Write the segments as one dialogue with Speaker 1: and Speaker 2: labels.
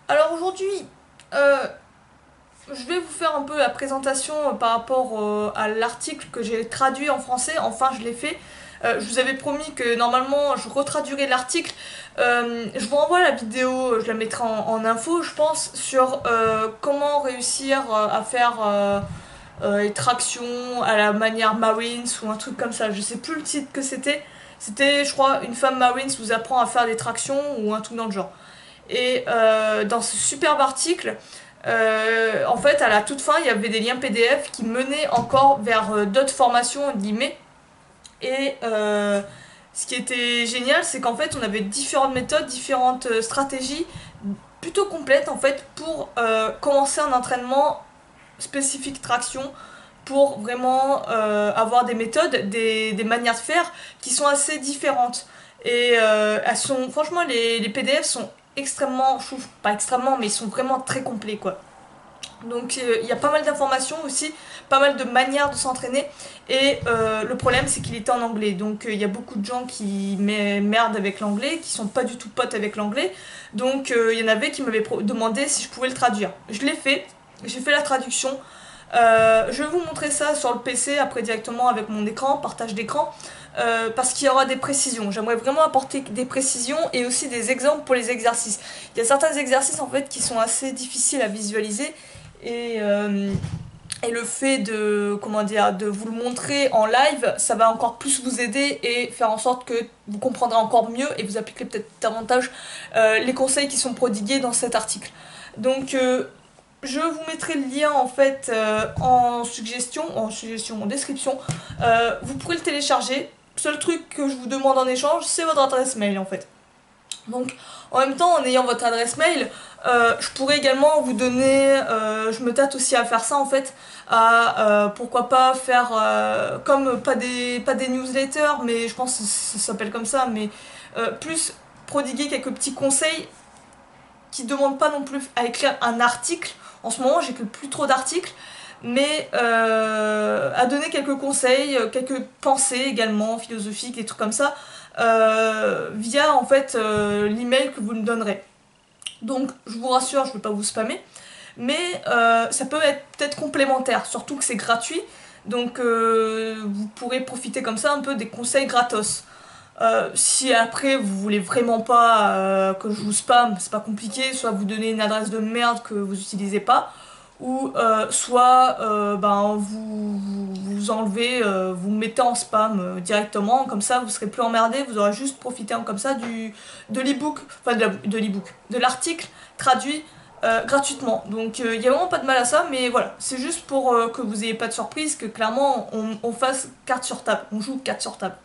Speaker 1: Alors aujourd'hui, euh, je vais vous faire un peu la présentation par rapport à l'article que j'ai traduit en français. Enfin, je l'ai fait. Je vous avais promis que normalement je retraduirais l'article. Je vous renvoie la vidéo, je la mettrai en info, je pense, sur comment réussir à faire les tractions à la manière Marines ou un truc comme ça. Je sais plus le titre que c'était. C'était, je crois, une femme Marines vous apprend à faire des tractions ou un truc dans le genre. Et dans ce superbe article, en fait, à la toute fin, il y avait des liens PDF qui menaient encore vers d'autres formations, entre guillemets. Et ce qui était génial, c'est qu'en fait, on avait différentes méthodes, différentes stratégies plutôt complètes en fait pour commencer un entraînement spécifique traction pour vraiment avoir des méthodes, des manières de faire qui sont assez différentes. Et elles sont, franchement, les PDF sont extrêmement, je trouve, pas extrêmement, mais ils sont vraiment très complets quoi. Donc il y a pas mal d'informations aussi, pas mal de manières de s'entraîner. Et le problème c'est qu'il était en anglais. Donc il y a beaucoup de gens qui merdent avec l'anglais, qui sont pas du tout potes avec l'anglais. Donc il y en avait qui m'avaient demandé si je pouvais le traduire. Je l'ai fait, j'ai fait la traduction. Je vais vous montrer ça sur le PC après directement avec mon écran, partage d'écran, parce qu'il y aura des précisions. J'aimerais vraiment apporter des précisions et aussi des exemples pour les exercices. Il y a certains exercices en fait qui sont assez difficiles à visualiser et, euh, et le fait de, comment dire, de vous le montrer en live, ça va encore plus vous aider et faire en sorte que vous comprendrez encore mieux et vous appliquerez peut-être davantage les conseils qui sont prodigués dans cet article. Donc je vous mettrai le lien en fait en description. Vous pourrez le télécharger. Seul truc que je vous demande en échange, c'est votre adresse mail en fait. Donc en même temps, en ayant votre adresse mail, je pourrais également vous donner, je me tâte aussi à faire ça en fait, à pourquoi pas faire comme pas des newsletters, mais je pense que ça s'appelle comme ça, mais plus prodiguer quelques petits conseils qui ne demandent pas non plus à écrire un article. En ce moment, j'écris plus trop d'articles, mais à donner quelques conseils, quelques pensées également philosophiques, des trucs comme ça, via en fait l'email que vous me donnerez. Donc, je vous rassure, je ne vais pas vous spammer, mais ça peut être peut-être complémentaire, surtout que c'est gratuit, donc vous pourrez profiter comme ça un peu des conseils gratos. Si après vous voulez vraiment pas que je vous spam, c'est pas compliqué, soit vous donnez une adresse de merde que vous utilisez pas, ou soit ben, vous enlevez, vous mettez en spam directement, comme ça vous serez plus emmerdé, vous aurez juste profité comme ça de l'ebook, enfin de l'ebook, de l'article traduit gratuitement. Donc il y a vraiment pas de mal à ça, mais voilà, c'est juste pour que vous ayez pas de surprise, que clairement on fasse carte sur table, on joue carte sur table.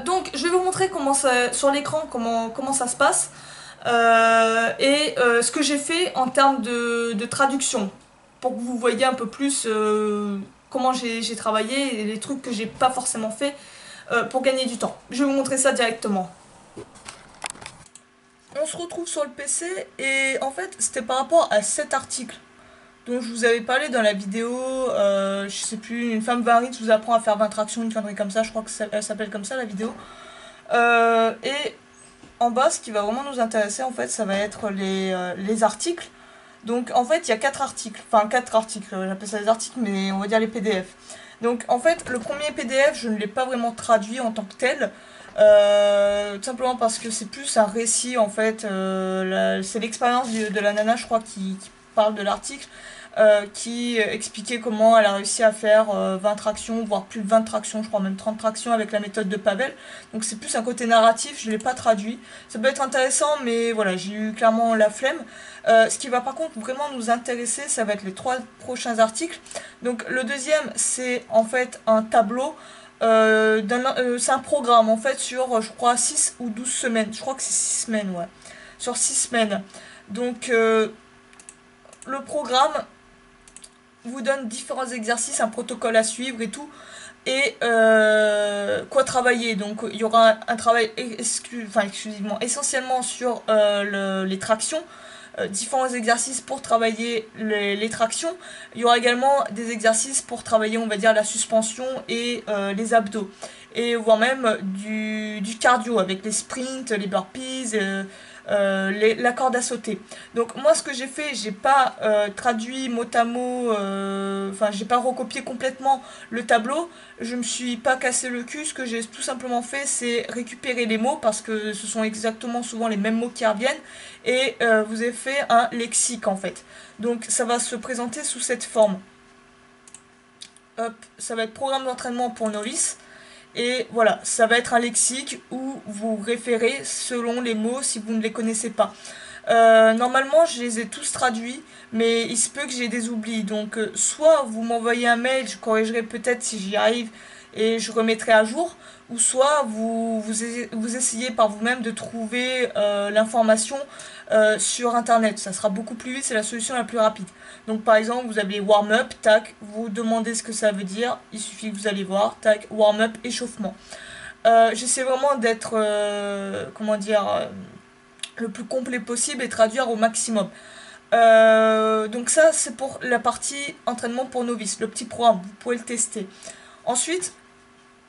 Speaker 1: Donc je vais vous montrer comment ça, sur l'écran comment ça se passe et ce que j'ai fait en termes de traduction pour que vous voyez un peu plus comment j'ai travaillé et les trucs que j'ai pas forcément fait pour gagner du temps. Je vais vous montrer ça directement. On se retrouve sur le PC et en fait c'était par rapport à cet article dont je vous avais parlé dans la vidéo, je sais plus, une femme varite vous apprend à faire 20 tractions, une connerie comme ça, je crois que elle s'appelle comme ça la vidéo. Et en bas, ce qui va vraiment nous intéresser, en fait, ça va être les articles. Donc, en fait, il y a 4 articles. Enfin, 4 articles, j'appelle ça des articles, mais on va dire les PDF. Donc, en fait, le premier PDF, je ne l'ai pas vraiment traduit en tant que tel. Tout simplement parce que c'est plus un récit, en fait. C'est l'expérience de la nana, je crois, qui parle de l'article. Qui expliquait comment elle a réussi à faire 20 tractions, voire plus de 20 tractions, je crois même 30 tractions avec la méthode de Pavel. Donc c'est plus un côté narratif, je ne l'ai pas traduit. Ça peut être intéressant, mais voilà, j'ai eu clairement la flemme. Ce qui va par contre vraiment nous intéresser, ça va être les 3 prochains articles. Donc le deuxième, c'est en fait un tableau. C'est un programme en fait sur, je crois, 6 ou 12 semaines. Je crois que c'est 6 semaines, ouais. Sur 6 semaines. Donc le programme vous donne différents exercices, un protocole à suivre et tout, et quoi travailler. Donc il y aura un travail exclusivement, essentiellement sur les tractions, différents exercices pour travailler les tractions. Il y aura également des exercices pour travailler, on va dire, la suspension et les abdos. Et voire même du cardio avec les sprints, les burpees, la corde à sauter. Donc moi ce que j'ai fait, j'ai pas traduit mot à mot, enfin j'ai pas recopié complètement le tableau, je me suis pas cassé le cul, ce que j'ai tout simplement fait c'est récupérer les mots parce que ce sont exactement souvent les mêmes mots qui reviennent et vous avez fait un lexique en fait. Donc ça va se présenter sous cette forme. Hop, ça va être programme d'entraînement pour novices. Et voilà, ça va être un lexique où vous référez selon les mots si vous ne les connaissez pas. Normalement, je les ai tous traduits, mais il se peut que j'ai des oublis. Donc, soit vous m'envoyez un mail, je corrigerai peut-être si j'y arrive et je remettrai à jour, ou soit vous essayez par vous-même de trouver l'information sur Internet. Ça sera beaucoup plus vite, c'est la solution la plus rapide. Donc, par exemple, vous avez warm-up, tac, vous demandez ce que ça veut dire, il suffit que vous allez voir, tac, warm-up, échauffement. J'essaie vraiment d'être, comment dire, le plus complet possible et traduire au maximum. Donc ça, c'est pour la partie entraînement pour novices, le petit programme, vous pouvez le tester. Ensuite,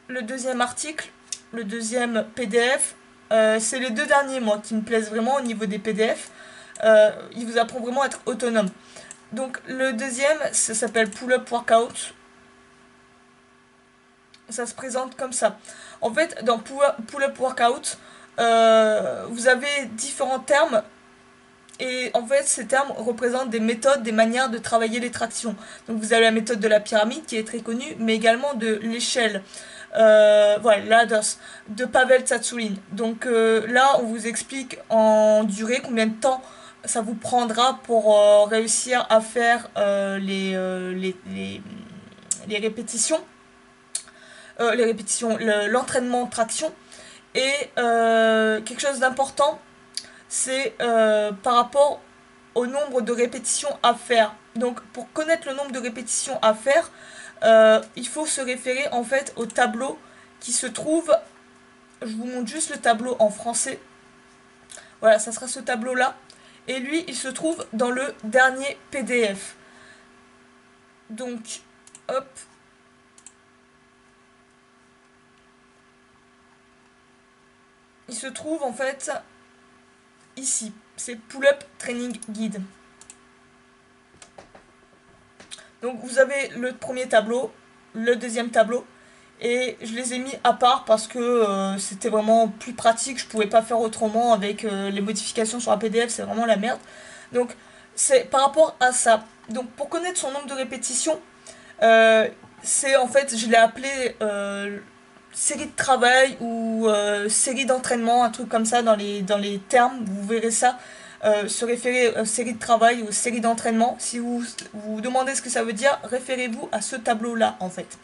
Speaker 1: le deuxième article, le deuxième PDF, c'est les deux derniers, moi, qui me plaisent vraiment au niveau des PDF. Il vous apprend vraiment à être autonome. Donc le deuxième, ça s'appelle Pull-Up Workout. Ça se présente comme ça. En fait, dans Pull-Up Workout, vous avez différents termes et en fait ces termes représentent des méthodes, des manières de travailler les tractions. Donc vous avez la méthode de la pyramide qui est très connue, mais également de l'échelle. Voilà, ladders, de Pavel Tsatsouline. Donc là, on vous explique en durée combien de temps ça vous prendra pour réussir à faire les répétitions. L'entraînement de traction. Et quelque chose d'important, c'est par rapport au nombre de répétitions à faire. Donc pour connaître le nombre de répétitions à faire, il faut se référer en fait au tableau qui se trouve, je vous montre juste le tableau en français, voilà, ça sera ce tableau là, et lui il se trouve dans le dernier PDF. Donc hop, il se trouve en fait ici, c'est Pull-Up Training Guide. Donc vous avez le premier tableau, le deuxième tableau, et je les ai mis à part parce que c'était vraiment plus pratique, je pouvais pas faire autrement avec les modifications sur un PDF, c'est vraiment la merde. Donc c'est par rapport à ça. Donc pour connaître son nombre de répétitions, c'est en fait, je l'ai appelé série de travail ou série d'entraînement, un truc comme ça dans les termes, vous verrez ça. Se référer aux séries de travail ou aux séries d'entraînement. Si vous vous demandez ce que ça veut dire, référez-vous à ce tableau-là en fait.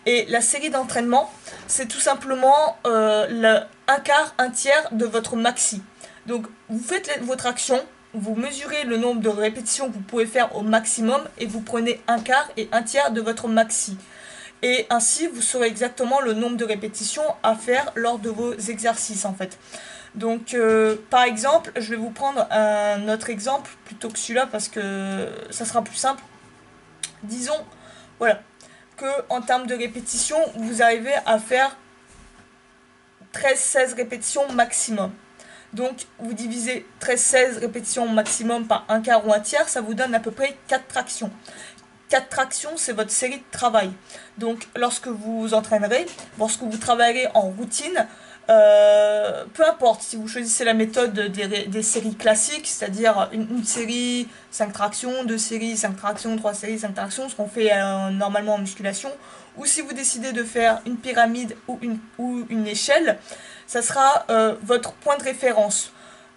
Speaker 1: Et la série d'entraînement, c'est tout simplement un quart, un tiers de votre maxi. Donc vous faites votre action, vous mesurez le nombre de répétitions que vous pouvez faire au maximum et vous prenez un quart et un tiers de votre maxi. Et ainsi, vous saurez exactement le nombre de répétitions à faire lors de vos exercices en fait. Donc, par exemple, je vais vous prendre un autre exemple plutôt que celui-là parce que ça sera plus simple. Disons, voilà, que en termes de répétition, vous arrivez à faire 13-16 répétitions maximum. Donc, vous divisez 13-16 répétitions maximum par un quart ou un tiers, ça vous donne à peu près 4 tractions. 4 tractions, c'est votre série de travail. Donc, lorsque vous vous entraînerez, lorsque vous travaillerez en routine, peu importe si vous choisissez la méthode des séries classiques, c'est-à-dire une série 5 tractions, 2 séries 5 tractions, 3 séries 5 tractions, ce qu'on fait normalement en musculation, ou si vous décidez de faire une pyramide ou une échelle, ça sera votre point de référence.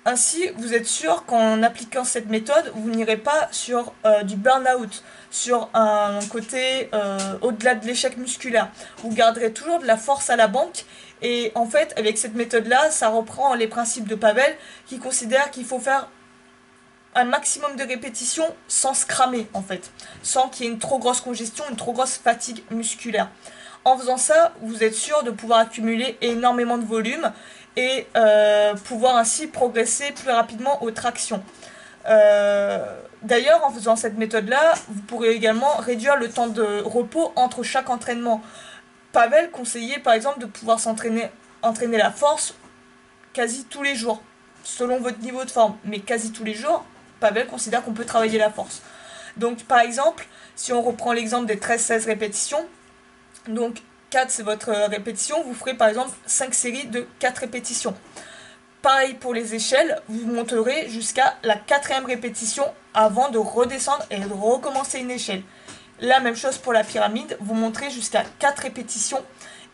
Speaker 1: Ainsi, vous êtes sûr qu'en appliquant cette méthode, vous n'irez pas sur du burn-out, sur un côté au-delà de l'échec musculaire. Vous garderez toujours de la force à la banque. Et en fait, avec cette méthode-là, ça reprend les principes de Pavel qui considère qu'il faut faire un maximum de répétitions sans se cramer, en fait. Sans qu'il y ait une trop grosse congestion, une trop grosse fatigue musculaire. En faisant ça, vous êtes sûr de pouvoir accumuler énormément de volume et pouvoir ainsi progresser plus rapidement aux tractions. D'ailleurs, en faisant cette méthode-là, vous pourrez également réduire le temps de repos entre chaque entraînement. Pavel conseillait par exemple de pouvoir entraîner la force quasi tous les jours. selon votre niveau de forme, mais quasi tous les jours, Pavel considère qu'on peut travailler la force. Donc par exemple, si on reprend l'exemple des 13-16 répétitions, donc 4 c'est votre répétition, vous ferez par exemple 5 séries de 4 répétitions. Pareil pour les échelles, vous monterez jusqu'à la 4e répétition avant de redescendre et de recommencer une échelle. La même chose pour la pyramide, vous monterez jusqu'à 4 répétitions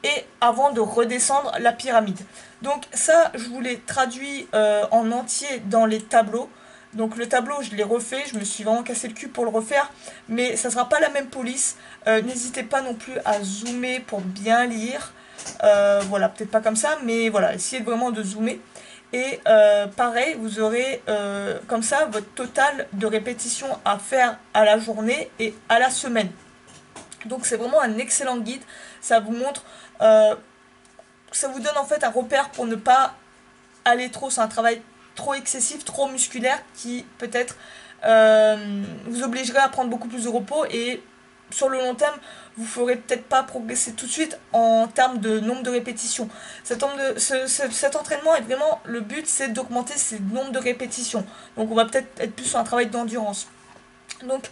Speaker 1: et avant de redescendre la pyramide. Donc ça, je vous l'ai traduit en entier dans les tableaux. Donc le tableau, je l'ai refait, je me suis vraiment cassé le cul pour le refaire, mais ça ne sera pas la même police. N'hésitez pas non plus à zoomer pour bien lire. Voilà, peut-être pas comme ça, mais voilà, essayez vraiment de zoomer. Et pareil, vous aurez comme ça votre total de répétitions à faire à la journée et à la semaine. Donc c'est vraiment un excellent guide. Ça vous montre, ça vous donne en fait un repère pour ne pas aller trop sur un travail trop excessif, trop musculaire, qui peut-être vous obligerait à prendre beaucoup plus de repos et sur le long terme, vous ne ferez peut-être pas progresser tout de suite en termes de nombre de répétitions. Cet entraînement est vraiment, le but c'est d'augmenter ces nombres de répétitions. Donc on va peut-être être plus sur un travail d'endurance. Donc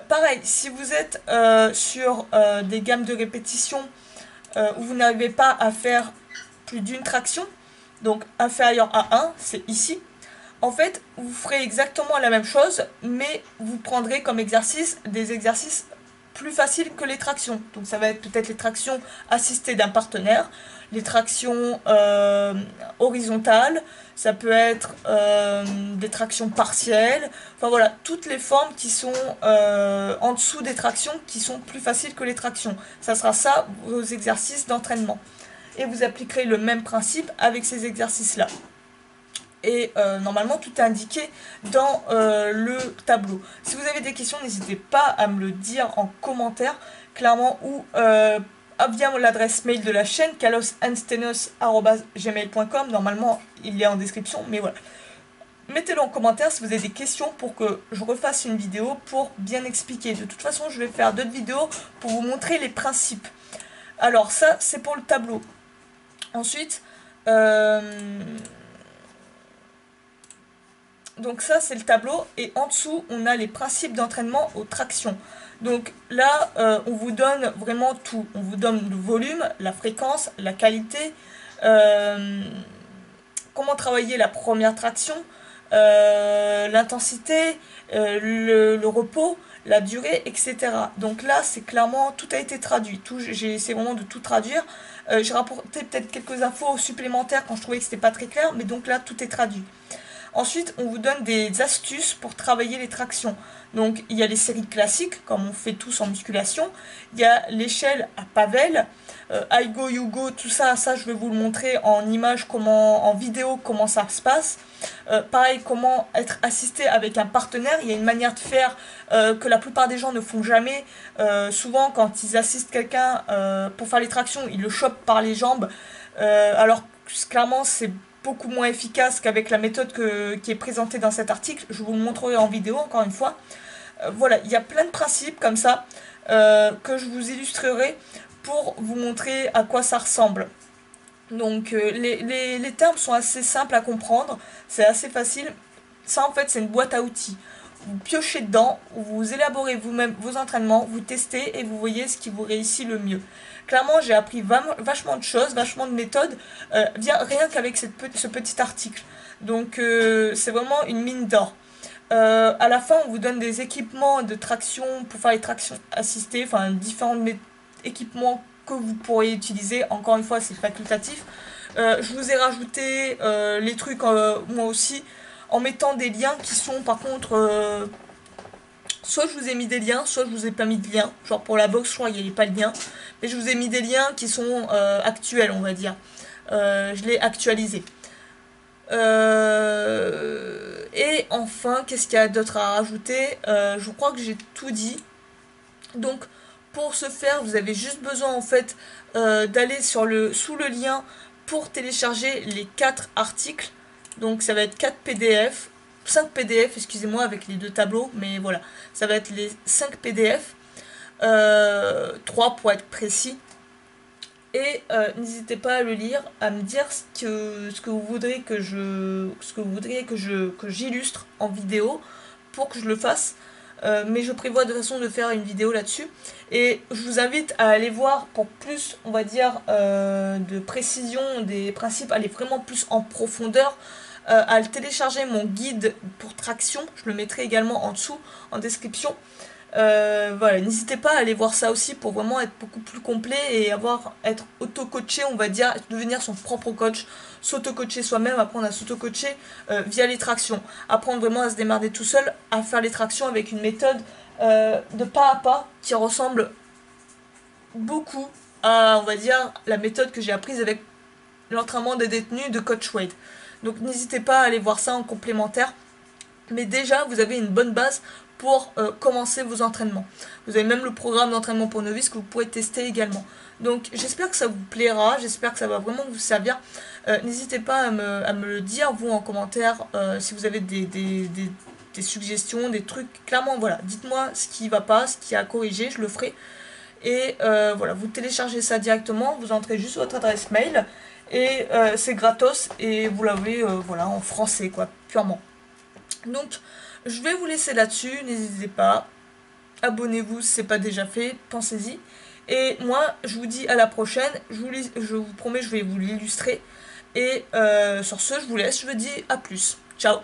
Speaker 1: pareil, si vous êtes sur des gammes de répétitions où vous n'arrivez pas à faire plus d'une traction, donc inférieur à 1, c'est ici. En fait, vous ferez exactement la même chose, mais vous prendrez comme exercice des exercices plus faciles que les tractions. Donc ça va être peut-être les tractions assistées d'un partenaire, les tractions horizontales, ça peut être des tractions partielles, enfin voilà, toutes les formes qui sont en dessous des tractions qui sont plus faciles que les tractions. Ça sera ça vos exercices d'entraînement. Et vous appliquerez le même principe avec ces exercices-là. Et normalement tout est indiqué dans le tableau. Si vous avez des questions, n'hésitez pas à me le dire en commentaire, clairement, ou via l'adresse mail de la chaîne, kalosanstenos@gmail.com. Normalement, il est en description, mais voilà. Mettez-le en commentaire si vous avez des questions pour que je refasse une vidéo pour bien expliquer. De toute façon, je vais faire d'autres vidéos pour vous montrer les principes. Alors ça, c'est pour le tableau. Ensuite, donc ça c'est le tableau et en dessous on a les principes d'entraînement aux tractions. Donc là on vous donne vraiment tout. On vous donne le volume, la fréquence, la qualité, comment travailler la première traction, l'intensité, le repos, la durée, etc. Donc là c'est clairement, tout a été traduit. J'ai essayé vraiment de tout traduire. J'ai rapporté peut-être quelques infos supplémentaires quand je trouvais que c'était pas très clair, mais donc là tout est traduit. Ensuite, on vous donne des astuces pour travailler les tractions. Donc, il y a les séries classiques, comme on fait tous en musculation. Il y a l'échelle à Pavel, I go, you go, tout ça, je vais vous le montrer en image, en vidéo, comment ça se passe. Pareil, comment être assisté avec un partenaire. Il y a une manière de faire que la plupart des gens ne font jamais. Souvent, quand ils assistent quelqu'un pour faire les tractions, ils le chopent par les jambes. Alors, clairement, c'est beaucoup moins efficace qu'avec la méthode qui est présentée dans cet article. Je vous le montrerai en vidéo encore une fois. Voilà, il y a plein de principes comme ça que je vous illustrerai pour vous montrer à quoi ça ressemble. Donc les termes sont assez simples à comprendre, c'est assez facile. Ça en fait c'est une boîte à outils. Vous piochez dedans, vous élaborez vous-même vos entraînements, vous testez et vous voyez ce qui vous réussit le mieux. Clairement, j'ai appris vachement de choses, vachement de méthodes, rien qu'avec ce petit article. Donc, c'est vraiment une mine d'or. À la fin, on vous donne des équipements de traction pour faire les tractions assistées, enfin, différents équipements que vous pourriez utiliser. Encore une fois, c'est facultatif. Je vous ai rajouté les trucs, moi aussi, en mettant des liens qui sont, par contre... soit je vous ai mis des liens, soit je vous ai pas mis de liens. Genre pour la box, je crois qu'il n'y avait pas de lien. Mais je vous ai mis des liens qui sont actuels, on va dire. Je l'ai actualisé. Et enfin, qu'est-ce qu'il y a d'autre à rajouter? Je crois que j'ai tout dit. Donc, pour ce faire, vous avez juste besoin en fait d'aller sous le lien pour télécharger les 4 articles. Donc, ça va être 4 PDF. 5 PDF, excusez-moi, avec les 2 tableaux, mais voilà, ça va être les 5 PDF, 3 pour être précis. Et n'hésitez pas à le lire, à me dire ce que vous voudriez que j'illustre en vidéo pour que je le fasse. Mais je prévois de toute façon de faire une vidéo là-dessus. Et je vous invite à aller voir pour plus, on va dire, de précision des principes, aller vraiment plus en profondeur, à télécharger mon guide pour traction. Je le mettrai également en dessous, en description. Voilà, n'hésitez pas à aller voir ça aussi pour vraiment être beaucoup plus complet et être auto-coaché, on va dire, devenir son propre coach, s'auto-coacher soi-même, apprendre à s'auto-coacher via les tractions, apprendre vraiment à se démerder tout seul, à faire les tractions avec une méthode de pas à pas qui ressemble beaucoup à, on va dire, la méthode que j'ai apprise avec l'entraînement des détenus de Coach Wade. Donc n'hésitez pas à aller voir ça en complémentaire. Mais déjà, vous avez une bonne base pour commencer vos entraînements. Vous avez même le programme d'entraînement pour novices que vous pourrez tester également. Donc j'espère que ça vous plaira, j'espère que ça va vraiment vous servir. N'hésitez pas à me le dire, vous, en commentaire, si vous avez des suggestions, des trucs. Clairement, voilà, dites-moi ce qui va pas, ce qui a à corriger, je le ferai. Et voilà, vous téléchargez ça directement, vous entrez juste votre adresse mail, et c'est gratos, et vous l'avez voilà, en français, quoi, purement. Donc, je vais vous laisser là-dessus, n'hésitez pas, abonnez-vous si ce n'est pas déjà fait, pensez-y. Et moi, je vous dis à la prochaine, je vous promets, je vais vous l'illustrer. Et sur ce, je vous laisse, je vous dis à plus. Ciao.